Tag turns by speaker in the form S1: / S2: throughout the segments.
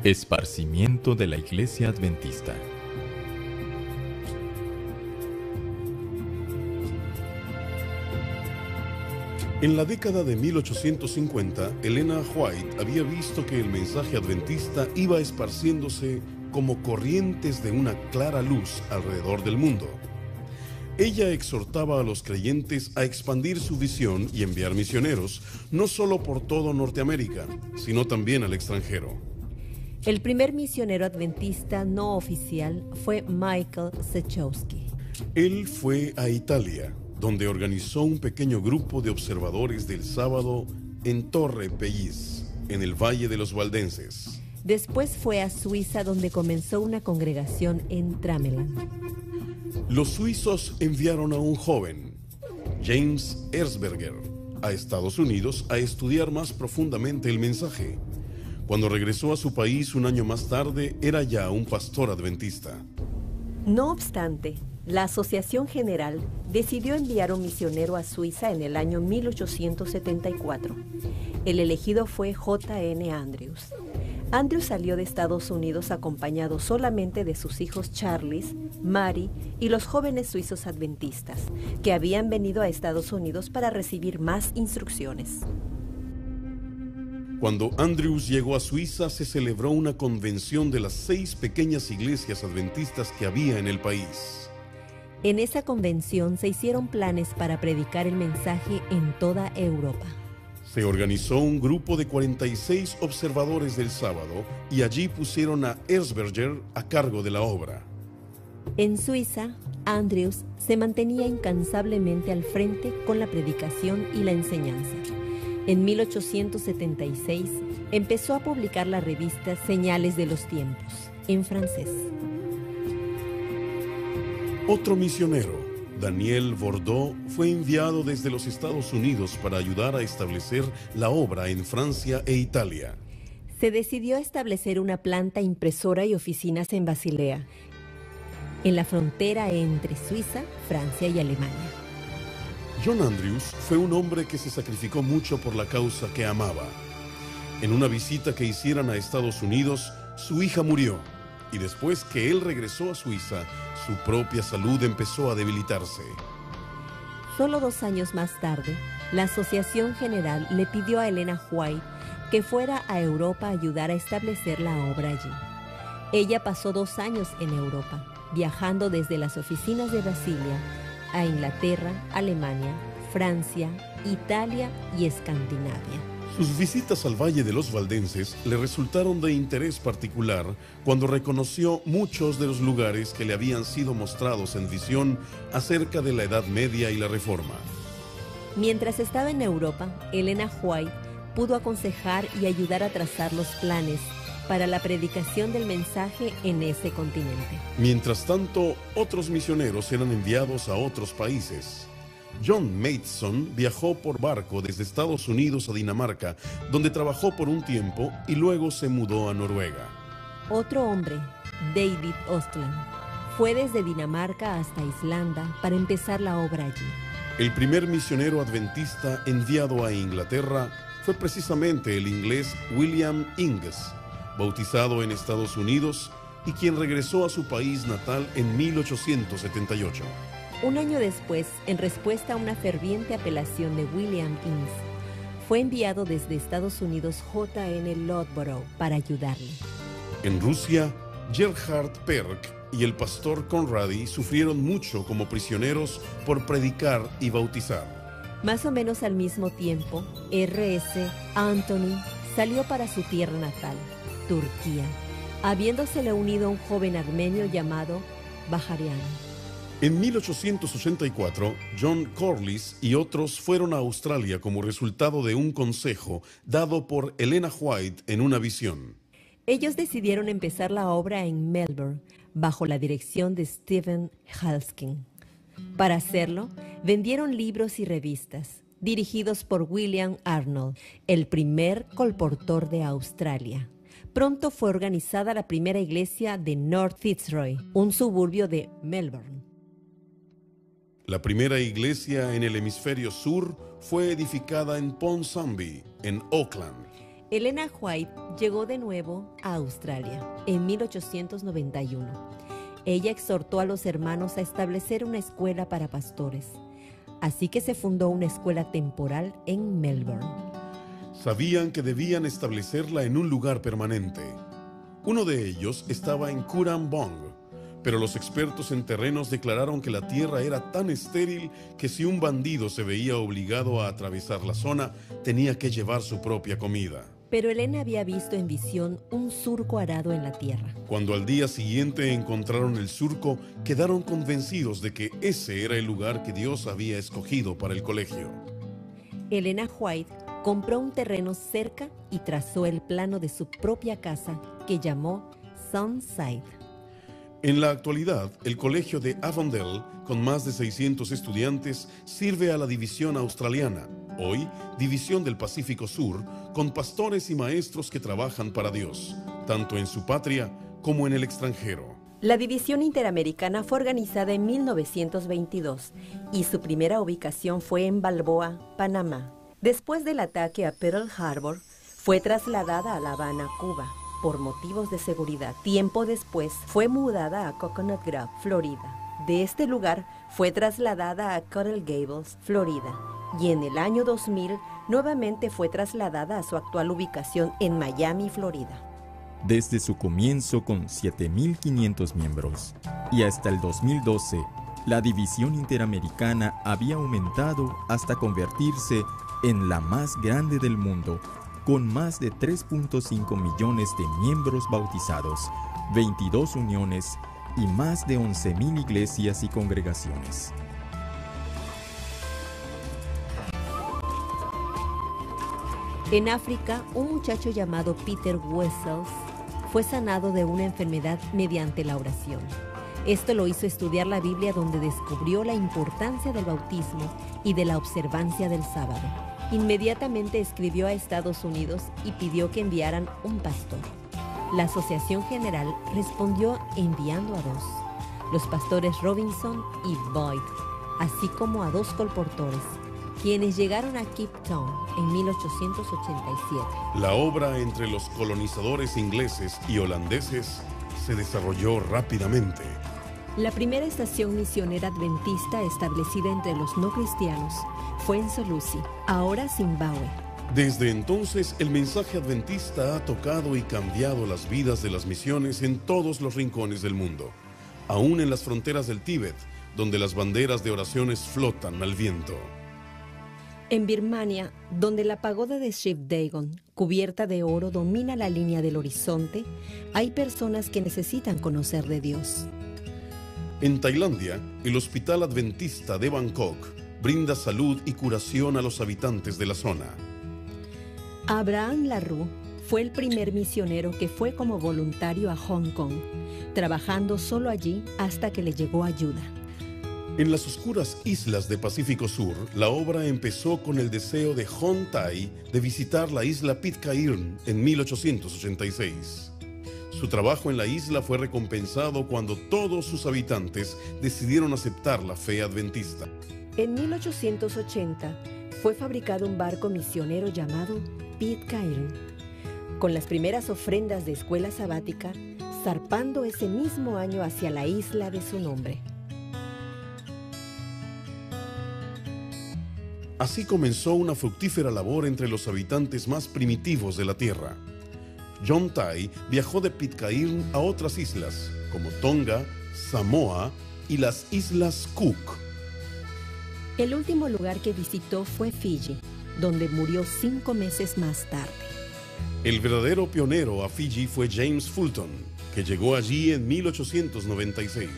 S1: Esparcimiento de la Iglesia Adventista.
S2: En la década de 1850, Elena White había visto que el mensaje adventista iba esparciéndose como corrientes de una clara luz alrededor del mundo. Ella exhortaba a los creyentes a expandir su visión y enviar misioneros, no solo por todo Norteamérica, sino también al extranjero.
S3: El primer misionero adventista no oficial fue Michael Zechowski.
S2: Él fue a Italia, donde organizó un pequeño grupo de observadores del sábado en Torre Pellice, en el Valle de los Valdenses.
S3: Después fue a Suiza, donde comenzó una congregación en Tramelan.
S2: Los suizos enviaron a un joven, James Erzberger, a Estados Unidos a estudiar más profundamente el mensaje. Cuando regresó a su país un año más tarde, era ya un pastor adventista.
S3: No obstante, la Asociación General decidió enviar un misionero a Suiza en el año 1874. El elegido fue J.N. Andrews. Andrews salió de Estados Unidos acompañado solamente de sus hijos Charles, Mary y los jóvenes suizos adventistas, que habían venido a Estados Unidos para recibir más instrucciones.
S2: Cuando Andrews llegó a Suiza, se celebró una convención de las 6 pequeñas iglesias adventistas que había en el país.
S3: En esa convención se hicieron planes para predicar el mensaje en toda Europa.
S2: Se organizó un grupo de 46 observadores del sábado y allí pusieron a Erzberger a cargo de la obra.
S3: En Suiza, Andrews se mantenía incansablemente al frente con la predicación y la enseñanza. En 1876 empezó a publicar la revista Señales de los Tiempos, en francés.
S2: Otro misionero, Daniel Bordeaux, fue enviado desde los Estados Unidos para ayudar a establecer la obra en Francia e Italia.
S3: Se decidió establecer una planta impresora y oficinas en Basilea, en la frontera entre Suiza, Francia y Alemania.
S2: John Andrews fue un hombre que se sacrificó mucho por la causa que amaba. En una visita que hicieron a Estados Unidos, su hija murió, y después que él regresó a Suiza, su propia salud empezó a debilitarse.
S3: Solo 2 años más tarde, la Asociación General le pidió a Elena White que fuera a Europa a ayudar a establecer la obra allí. Ella pasó 2 años en Europa, viajando desde las oficinas de Basilea a Inglaterra, Alemania, Francia, Italia y Escandinavia.
S2: Sus visitas al Valle de los Valdenses le resultaron de interés particular cuando reconoció muchos de los lugares que le habían sido mostrados en visión acerca de la Edad Media y la Reforma.
S3: Mientras estaba en Europa, Elena White pudo aconsejar y ayudar a trazar los planes para la predicación del mensaje en ese continente.
S2: Mientras tanto, otros misioneros eran enviados a otros países. John Mason viajó por barco desde Estados Unidos a Dinamarca, donde trabajó por un tiempo y luego se mudó a Noruega.
S3: Otro hombre, David Ostland, fue desde Dinamarca hasta Islanda para empezar la obra allí.
S2: El primer misionero adventista enviado a Inglaterra fue precisamente el inglés William Inges, bautizado en Estados Unidos y quien regresó a su país natal en 1878.
S3: Un año después, en respuesta a una ferviente apelación de William Inges, fue enviado desde Estados Unidos J.N. Lodbrok para ayudarle.
S2: En Rusia, Gerhard Perk y el pastor Conradi sufrieron mucho como prisioneros por predicar y bautizar.
S3: Más o menos al mismo tiempo, R.S. Anthony salió para su tierra natal, Turquía, habiéndosele unido a un joven armenio llamado Baharian.
S2: En 1884, John Corliss y otros fueron a Australia como resultado de un consejo dado por Elena White en una visión.
S3: Ellos decidieron empezar la obra en Melbourne, bajo la dirección de Stephen Halskin. Para hacerlo, vendieron libros y revistas, dirigidos por William Arnold, el primer colportor de Australia. Pronto fue organizada la primera iglesia de North Fitzroy, un suburbio de Melbourne.
S2: La primera iglesia en el hemisferio sur fue edificada en Ponsonby, en Auckland.
S3: Elena White llegó de nuevo a Australia en 1891. Ella exhortó a los hermanos a establecer una escuela para pastores. Así que se fundó una escuela temporal en Melbourne.
S2: Sabían que debían establecerla en un lugar permanente. Uno de ellos estaba en Currambong, pero los expertos en terrenos declararon que la tierra era tan estéril que si un bandido se veía obligado a atravesar la zona, tenía que llevar su propia comida.
S3: Pero Elena había visto en visión un surco arado en la tierra.
S2: Cuando al día siguiente encontraron el surco, quedaron convencidos de que ese era el lugar que Dios había escogido para el colegio.
S3: Elena White compró un terreno cerca y trazó el plano de su propia casa, que llamó Sunside.
S2: En la actualidad, el colegio de Avondale, con más de 600 estudiantes, sirve a la división australiana, hoy División del Pacífico Sur, con pastores y maestros que trabajan para Dios, tanto en su patria como en el extranjero.
S3: La División Interamericana fue organizada en 1922 y su primera ubicación fue en Balboa, Panamá. Después del ataque a Pearl Harbor, fue trasladada a La Habana, Cuba, por motivos de seguridad. Tiempo después, fue mudada a Coconut Grove, Florida. De este lugar, fue trasladada a Coral Gables, Florida. Y en el año 2000, nuevamente fue trasladada a su actual ubicación en Miami, Florida.
S1: Desde su comienzo con 7.500 miembros y hasta el 2012, la División Interamericana había aumentado hasta convertirse en la más grande del mundo, con más de 3.5 millones de miembros bautizados, 22 uniones y más de 11.000 iglesias y congregaciones.
S3: En África, un muchacho llamado Peter Wessels fue sanado de una enfermedad mediante la oración. Esto lo hizo estudiar la Biblia, donde descubrió la importancia del bautismo y de la observancia del sábado. Inmediatamente escribió a Estados Unidos y pidió que enviaran un pastor. La Asociación General respondió enviando a 2, los pastores Robinson y Boyd, así como a 2 colportores, quienes llegaron a Cape Town en 1887.
S2: La obra entre los colonizadores ingleses y holandeses se desarrolló rápidamente.
S3: La primera estación misionera adventista establecida entre los no cristianos fue en Solusi, ahora Zimbabue.
S2: Desde entonces, el mensaje adventista ha tocado y cambiado las vidas de las misiones en todos los rincones del mundo, aún en las fronteras del Tíbet, donde las banderas de oraciones flotan al viento.
S3: En Birmania, donde la pagoda de Shiv Dagon, cubierta de oro, domina la línea del horizonte, hay personas que necesitan conocer de Dios.
S2: En Tailandia, el Hospital Adventista de Bangkok brinda salud y curación a los habitantes de la zona.
S3: Abraham Larue fue el primer misionero que fue como voluntario a Hong Kong, trabajando solo allí hasta que le llegó ayuda.
S2: En las oscuras islas de Pacífico Sur, la obra empezó con el deseo de Hon Tai de visitar la isla Pitcairn en 1886. Su trabajo en la isla fue recompensado cuando todos sus habitantes decidieron aceptar la fe adventista.
S3: En 1880 fue fabricado un barco misionero llamado Pitcairn, con las primeras ofrendas de escuela sabática, zarpando ese mismo año hacia la isla de su nombre.
S2: Así comenzó una fructífera labor entre los habitantes más primitivos de la tierra. John Tai viajó de Pitcairn a otras islas, como Tonga, Samoa y las Islas Cook.
S3: El último lugar que visitó fue Fiji, donde murió 5 meses más tarde.
S2: El verdadero pionero a Fiji fue James Fulton, que llegó allí en 1896.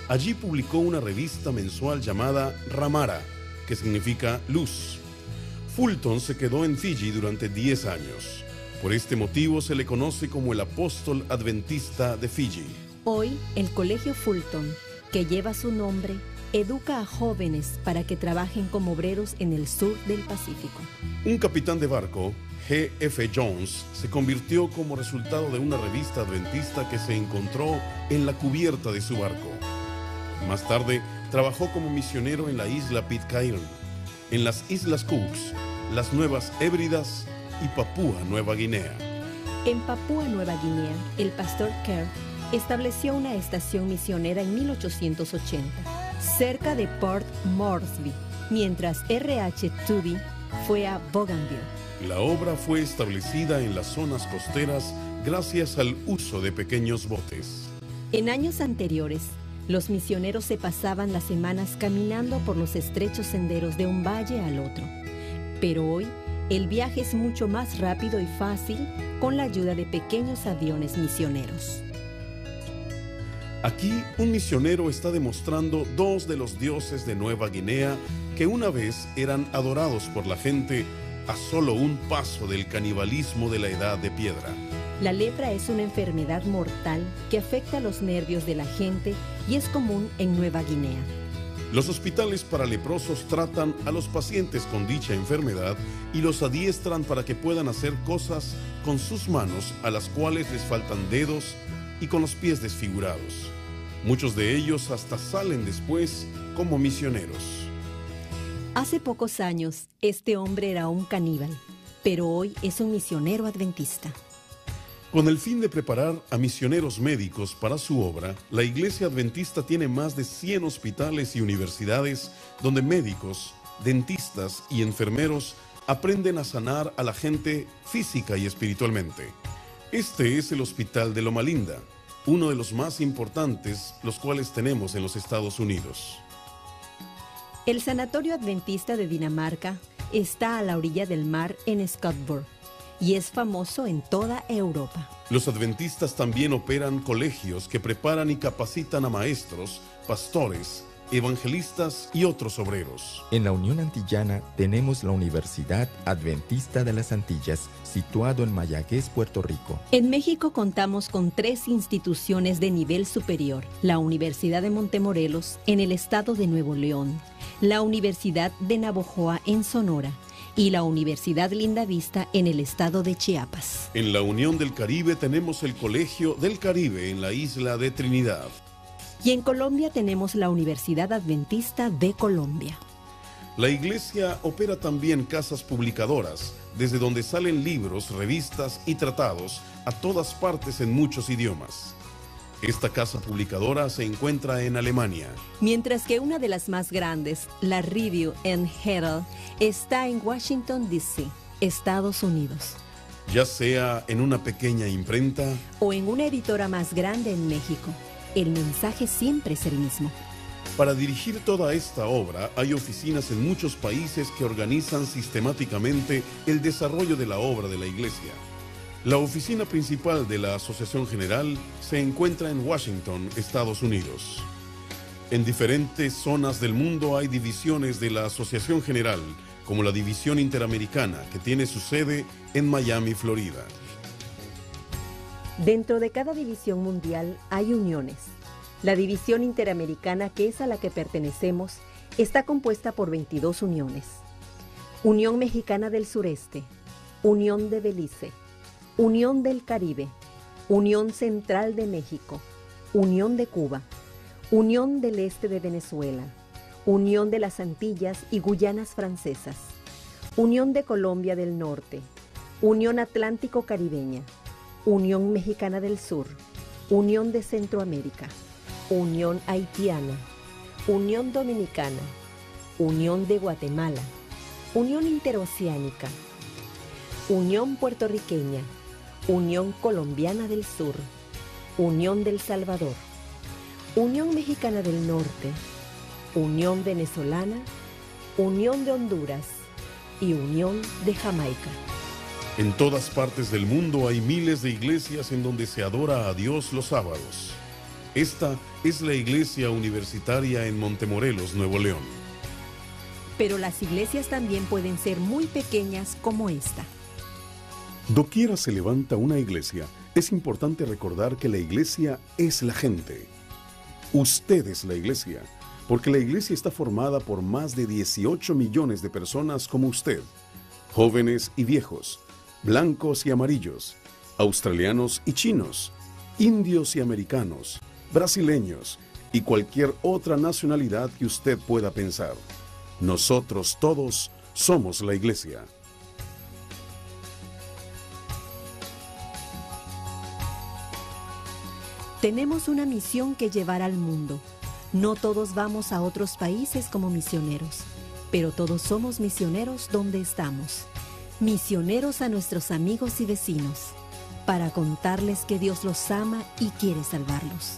S2: Allí publicó una revista mensual llamada Ramara, que significa luz. Fulton se quedó en Fiji durante 10 años. Por este motivo se le conoce como el apóstol adventista de Fiji.
S3: Hoy, el Colegio Fulton, que lleva su nombre, educa a jóvenes para que trabajen como obreros en el sur del Pacífico.
S2: Un capitán de barco, G.F. Jones, se convirtió como resultado de una revista adventista que se encontró en la cubierta de su barco. Más tarde, trabajó como misionero en la isla Pitcairn, en las Islas Cooks, las Nuevas Hébridas y Papúa Nueva Guinea.
S3: En Papúa Nueva Guinea, el pastor Kerr estableció una estación misionera en 1880, cerca de Port Moresby, mientras R.H. Tooby fue a Bougainville.
S2: La obra fue establecida en las zonas costeras gracias al uso de pequeños botes.
S3: En años anteriores, los misioneros se pasaban las semanas caminando por los estrechos senderos de un valle al otro. Pero hoy, el viaje es mucho más rápido y fácil con la ayuda de pequeños aviones misioneros.
S2: Aquí, un misionero está demostrando dos de los dioses de Nueva Guinea que una vez eran adorados por la gente a solo un paso del canibalismo de la Edad de Piedra.
S3: La lepra es una enfermedad mortal que afecta los nervios de la gente y es común en Nueva Guinea.
S2: Los hospitales para leprosos tratan a los pacientes con dicha enfermedad y los adiestran para que puedan hacer cosas con sus manos a las cuales les faltan dedos y con los pies desfigurados. Muchos de ellos hasta salen después como misioneros.
S3: Hace pocos años, este hombre era un caníbal, pero hoy es un misionero adventista.
S2: Con el fin de preparar a misioneros médicos para su obra, la Iglesia Adventista tiene más de 100 hospitales y universidades donde médicos, dentistas y enfermeros aprenden a sanar a la gente física y espiritualmente. Este es el Hospital de Loma Linda, uno de los más importantes, los cuales tenemos en los Estados Unidos.
S3: El Sanatorio Adventista de Dinamarca está a la orilla del mar en Scottsboro y es famoso en toda Europa.
S2: Los adventistas también operan colegios que preparan y capacitan a maestros, pastores, evangelistas y otros obreros.
S1: En la Unión Antillana tenemos la Universidad Adventista de las Antillas, situado en Mayagüez, Puerto Rico.
S3: En México contamos con 3 instituciones de nivel superior: la Universidad de Montemorelos, en el estado de Nuevo León, la Universidad de Navojoa, en Sonora, y la Universidad Lindavista, en el estado de Chiapas.
S2: En la Unión del Caribe tenemos el Colegio del Caribe en la isla de Trinidad.
S3: Y en Colombia tenemos la Universidad Adventista de Colombia.
S2: La Iglesia opera también casas publicadoras, desde donde salen libros, revistas y tratados a todas partes en muchos idiomas. Esta casa publicadora se encuentra en Alemania.
S3: Mientras que una de las más grandes, la Review and Herald, está en Washington, D.C., Estados Unidos.
S2: Ya sea en una pequeña imprenta
S3: o en una editora más grande en México, el mensaje siempre es el mismo.
S2: Para dirigir toda esta obra hay oficinas en muchos países que organizan sistemáticamente el desarrollo de la obra de la Iglesia. La oficina principal de la Asociación General se encuentra en Washington, Estados Unidos. En diferentes zonas del mundo hay divisiones de la Asociación General, como la División Interamericana, que tiene su sede en Miami, Florida.
S3: Dentro de cada división mundial hay uniones. La División Interamericana, que es a la que pertenecemos, está compuesta por 22 uniones. Unión Mexicana del Sureste, Unión de Belice, Unión del Caribe, Unión Central de México, Unión de Cuba, Unión del Este de Venezuela, Unión de las Antillas y Guyanas Francesas, Unión de Colombia del Norte, Unión Atlántico Caribeña, Unión Mexicana del Sur, Unión de Centroamérica, Unión Haitiana, Unión Dominicana, Unión de Guatemala, Unión Interoceánica, Unión Puertorriqueña, Unión Colombiana del Sur, Unión del Salvador, Unión Mexicana del Norte, Unión Venezolana, Unión de Honduras y Unión de Jamaica.
S2: En todas partes del mundo hay miles de iglesias en donde se adora a Dios los sábados. Esta es la iglesia universitaria en Montemorelos, Nuevo León.
S3: Pero las iglesias también pueden ser muy pequeñas como esta.
S2: Doquiera se levanta una iglesia, es importante recordar que la iglesia es la gente. Usted es la iglesia, porque la iglesia está formada por más de 18 millones de personas como usted, jóvenes y viejos, blancos y amarillos, australianos y chinos, indios y americanos, brasileños y cualquier otra nacionalidad que usted pueda pensar. Nosotros todos somos la iglesia.
S3: Tenemos una misión que llevar al mundo. No todos vamos a otros países como misioneros, pero todos somos misioneros donde estamos. Misioneros a nuestros amigos y vecinos, para contarles que Dios los ama y quiere salvarlos.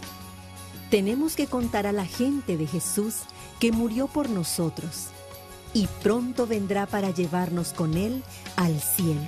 S3: Tenemos que contar a la gente de Jesús que murió por nosotros y pronto vendrá para llevarnos con Él al cielo.